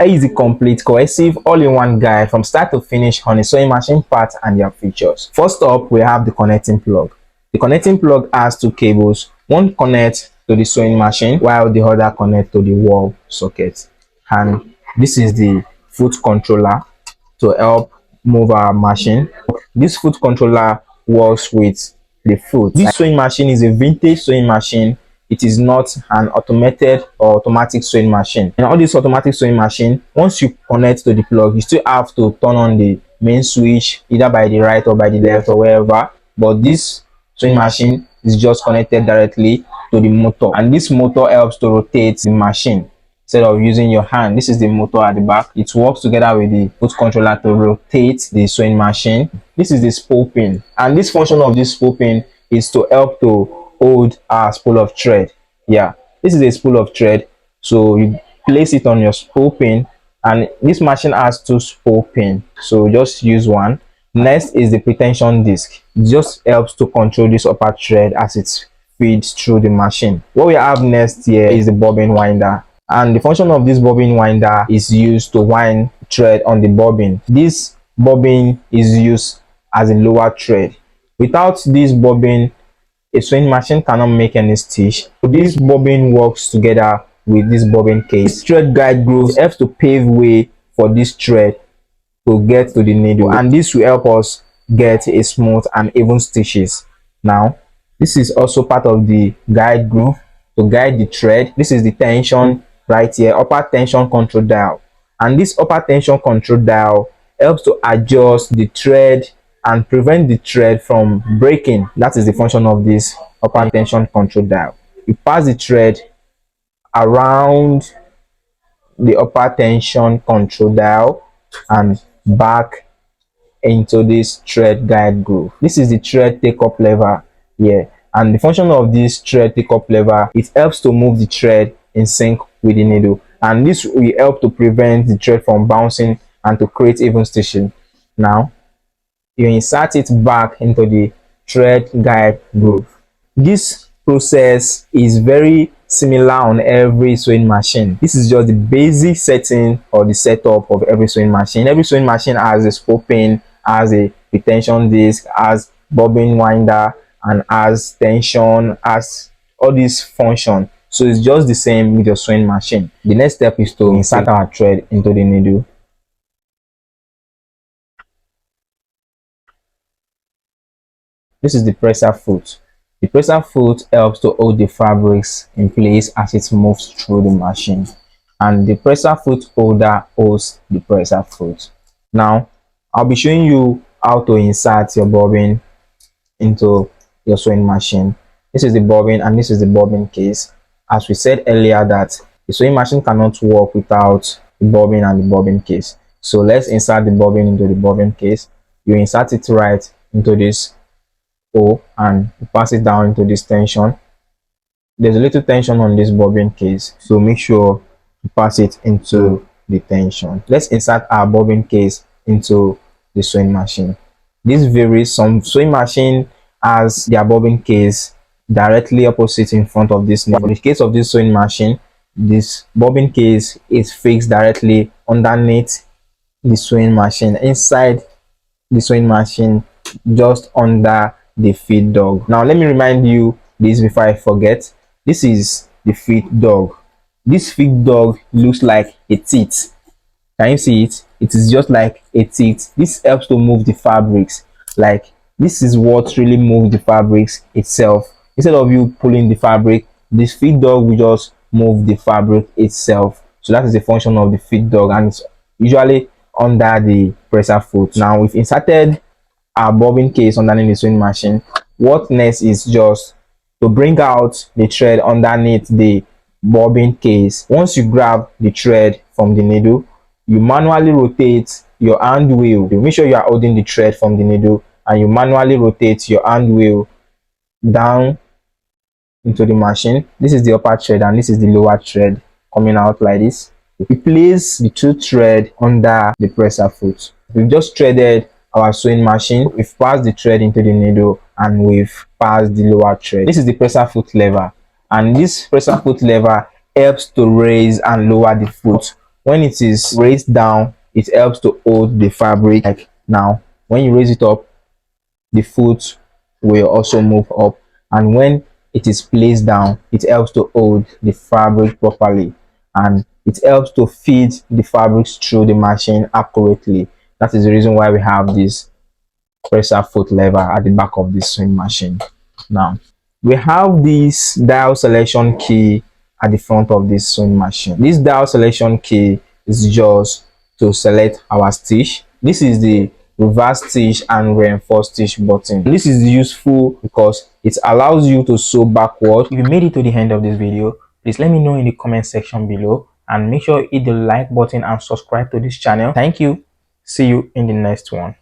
Easy, complete, cohesive, all-in-one guide from start to finish on a sewing machine part and their features. First up, we have the connecting plug. The connecting plug has two cables. One connects to the sewing machine while the other connects to the wall socket. And this is the foot controller to help move our machine. This foot controller works with the foot. This sewing machine is a vintage sewing machine. It is not an automated or automatic sewing machine. And all these automatic sewing machine, once you connect to the plug, you still have to turn on the main switch either by the right or by the left or wherever. But this sewing machine is just connected directly to the motor, and this motor helps to rotate the machine instead of using your hand. This is the motor at the back. It works together with the foot controller to rotate the sewing machine. This is the spool pin, and this function of this spool pin is to help to hold our spool of thread. Yeah, this is a spool of thread, so you place it on your spool pin, and this machine has two spool pin, so just use one. Next is the pretension disc. It just helps to control this upper thread as it feeds through the machine. What we have next here is the bobbin winder, and the function of this bobbin winder is used to wind thread on the bobbin. This bobbin is used as a lower thread. Without this bobbin, a sewing machine cannot make any stitch. So this bobbin works together with this bobbin case. Thread guide grooves helps to pave way for this thread to get to the needle, and this will help us get a smooth and even stitches. Now, this is also part of the guide groove to guide the thread. This is the tension right here, upper tension control dial, and this upper tension control dial helps to adjust the thread and prevent the thread from breaking. That is the function of this upper tension control dial. You pass the thread around the upper tension control dial and back into this thread guide groove. This is the thread take up lever here, and the function of this thread take up lever, it helps to move the thread in sync with the needle, and this will help to prevent the thread from bouncing and to create even stitching. Now you insert it back into the thread guide groove. This process is very similar on every sewing machine. This is just the basic setting or the setup of every sewing machine. Every sewing machine has a spool pin, has a retention disc, has bobbin winder, and has tension, has all these functions. So it's just the same with your sewing machine. The next step is to insert our thread into the needle. This is the presser foot. The presser foot helps to hold the fabrics in place as it moves through the machine, and the presser foot holder holds the presser foot. Now I'll be showing you how to insert your bobbin into your sewing machine. This is the bobbin and this is the bobbin case. As we said earlier that the sewing machine cannot work without the bobbin and the bobbin case. So let's insert the bobbin into the bobbin case. You insert it right into this hole and pass it down into this tension. There's a little tension on this bobbin case, so make sure to pass it into the tension. Let's insert our bobbin case into the sewing machine. This varies. Some sewing machine has their bobbin case directly opposite in front of this nail. In the case of this sewing machine, this bobbin case is fixed directly underneath the sewing machine, inside the sewing machine, just under the feed dog. Now let me remind you this before I forget. This is the feed dog. This feed dog looks like a teeth. Can you see it? It is just like a teeth. This helps to move the fabrics. Like, this is what really moves the fabrics itself. Instead of you pulling the fabric, this feed dog will just move the fabric itself. So that is the function of the feed dog, and it's usually under the presser foot. Now we've inserted our bobbin case underneath the sewing machine. What next is just to bring out the thread underneath the bobbin case. Once you grab the thread from the needle, you manually rotate your hand wheel. Make sure you are holding the thread from the needle, and you manually rotate your hand wheel down into the machine. This is the upper thread and this is the lower thread coming out like this. We place the two thread under the presser foot. We've just threaded our sewing machine. We've passed the thread into the needle and we've passed the lower thread. This is the presser foot lever, and this presser foot lever helps to raise and lower the foot when it is raised down, it helps to hold the fabric. Like now, when you raise it up, the foot will also move up, and when it is placed down, it helps to hold the fabric properly, and it helps to feed the fabrics through the machine accurately. That is the reason why we have this presser foot lever at the back of this sewing machine. Now we have this dial selection key at the front of this sewing machine. This dial selection key is just to select our stitch. This is the reverse stitch and reinforce stitch button. This is useful because it allows you to sew backward. If you made it to the end of this video, please let me know in the comment section below, and make sure you hit the like button and subscribe to this channel. Thank you. See you in the next one.